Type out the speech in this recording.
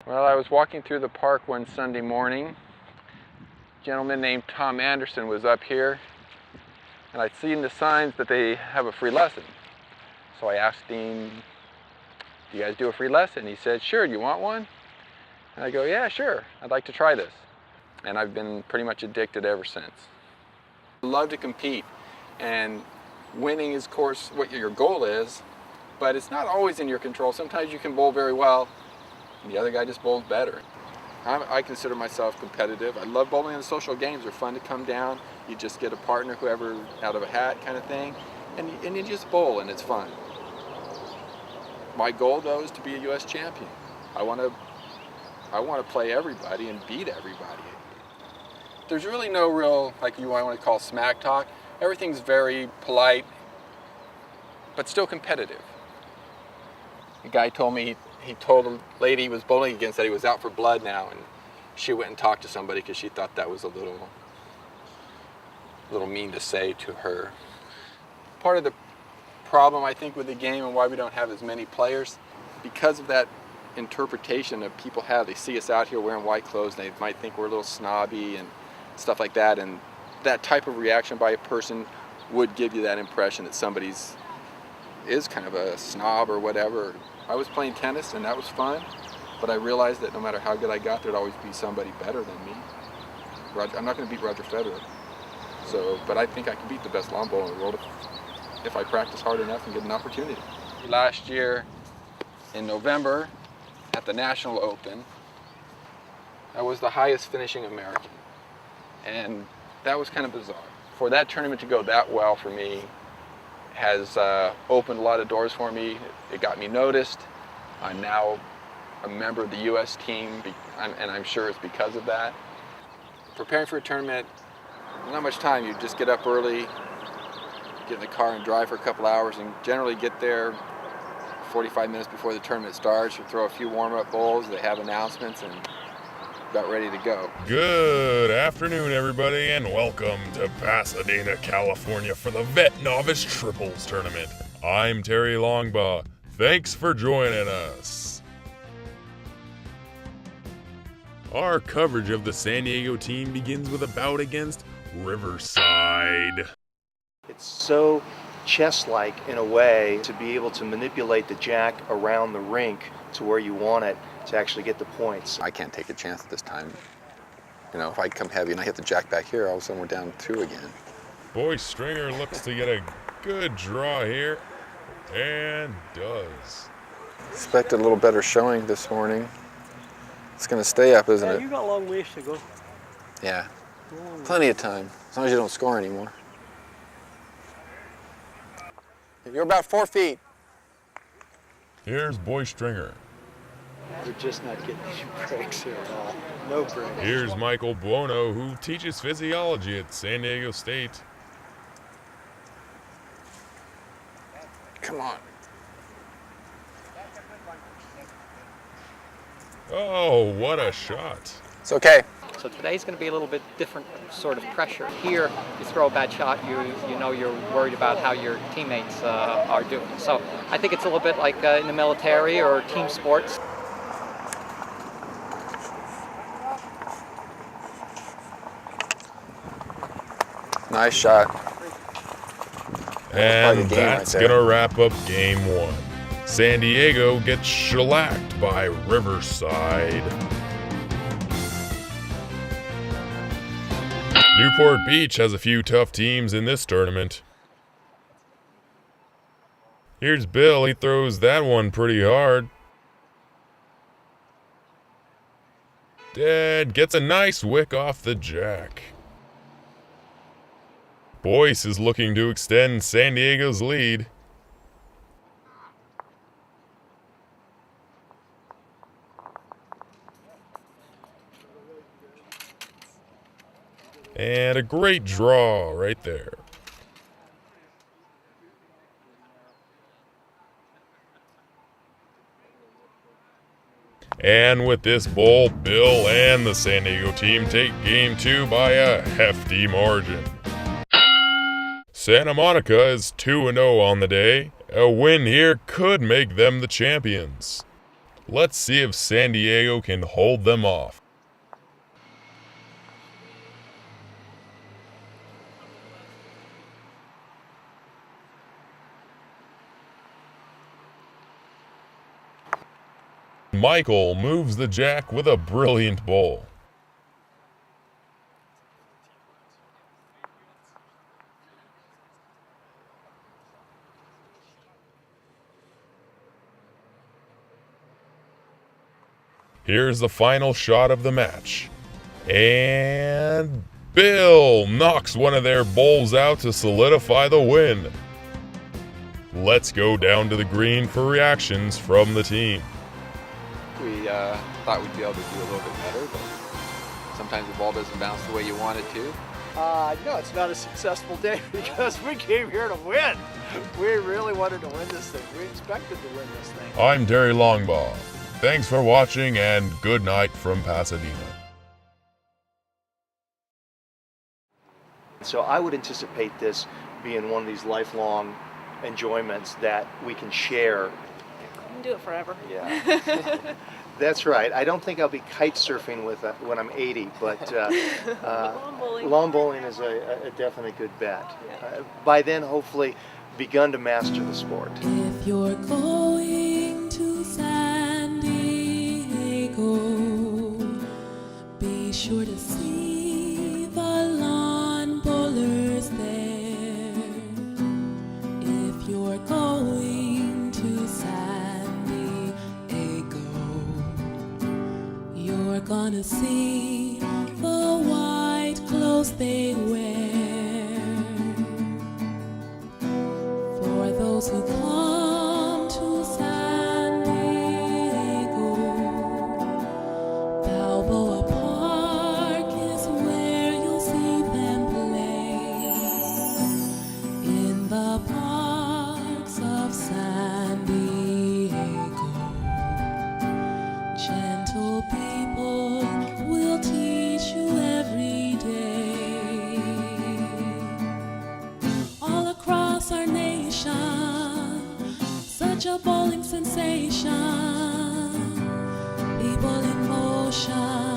Well, I was walking through the park one Sunday morning. A gentleman named Tom Anderson was up here, and I'd seen the signs that they have a free lesson. So I asked him, "Do you guys do a free lesson?" He said, "Sure, you want one?" And I go, "Yeah, sure, I'd like to try this." And I've been pretty much addicted ever since. I love to compete, and winning is, of course, what your goal is, but it's not always in your control. Sometimes you can bowl very well, and the other guy just bowls better. I consider myself competitive. I love bowling, and the social games are fun to come down. You just get a partner, whoever, out of a hat kind of thing, and you just bowl, and it's fun. My goal, though, is to be a U.S. champion. I want to play everybody and beat everybody. There's really no real, like you want to call smack talk. Everything's very polite, but still competitive. A guy told me he told a lady he was bowling against that he was out for blood now, and she went and talked to somebody because she thought that was a little mean to say to her. Part of the problem, I think, with the game and why we don't have as many players, because of that interpretation that people have. They see us out here wearing white clothes, and they might think we're a little snobby and stuff like that, and that type of reaction by a person would give you that impression that somebody's is kind of a snob or whatever. I was playing tennis, and that was fun, but I realized that no matter how good I got, there'd always be somebody better than me. I'm not going to beat Roger Federer, but I think I can beat the best lawn bowler in the world if I practice hard enough and get an opportunity. Last year in November at the National Open, I was the highest finishing American, and that was kind of bizarre. For that tournament to go that well for me has opened a lot of doors for me. It got me noticed. I'm now a member of the U.S. team, and I'm sure it's because of that. Preparing for a tournament, not much time. You just get up early, get in the car and drive for a couple hours, and generally get there 45 minutes before the tournament starts. You throw a few warm-up bowls, they have announcements, and about ready to go. Good afternoon, everybody, and welcome to Pasadena, California for the Vet Novice Triples Tournament. I'm Terry Longbaugh. Thanks for joining us. Our coverage of the San Diego team begins with a bout against Riverside. It's so chess-like in a way to be able to manipulate the jack around the rink to where you want it to actually get the points. I can't take a chance at this time. You know, if I come heavy and I hit the jack back here, all of a sudden we're down 2 again. Boy Stringer looks to get a good draw here, and does. Expected a little better showing this morning. It's going to stay up, isn't it? You got a long ways to go. Yeah, plenty of time, as long as you don't score anymore. You're about 4 feet. Here's Boy Stringer. We're just not getting any breaks here at all. No breaks. Here's Michael Buono, who teaches physiology at San Diego State. Come on. Oh, what a shot. It's okay. So today's going to be a little bit different sort of pressure. Here, you throw a bad shot, you know you're worried about how your teammates are doing. So I think it's a little bit like in the military or team sports. Nice shot. And that's going to wrap up Game 1. San Diego gets shellacked by Riverside. Newport Beach has a few tough teams in this tournament. Here's Bill, he throws that one pretty hard. Dead, gets a nice wick off the jack. Boyce is looking to extend San Diego's lead. And a great draw right there. And with this bowl, Bill and the San Diego team take Game 2 by a hefty margin. Santa Monica is 2-0 on the day. A win here could make them the champions. Let's see if San Diego can hold them off. Michael moves the jack with a brilliant bowl. Here's the final shot of the match. And Bill knocks one of their bowls out to solidify the win. Let's go down to the green for reactions from the team. We thought we'd be able to do a little bit better, but sometimes the ball doesn't bounce the way you want it to. No, it's not a successful day because we came here to win. We really wanted to win this thing. We expected to win this thing. I'm Terry Longbaugh. Thanks for watching and good night from Pasadena. So I would anticipate this being one of these lifelong enjoyments that we can share. You can do it forever. Yeah, that's right. I don't think I'll be kite surfing with when I'm 80, but lawn bowling is a definite good bet. By then, hopefully, begun to master the sport. If you're going to San Diego, be sure to see the lawn bowlers there. If you're going to San Diego, you're gonna see the white clothes they wear. For those who come to San Diego, Balboa Park is where you'll see them play. In the parks of San Diego, gentle people will teach you every day. All across our nation, such a bowling sensation. People in motion.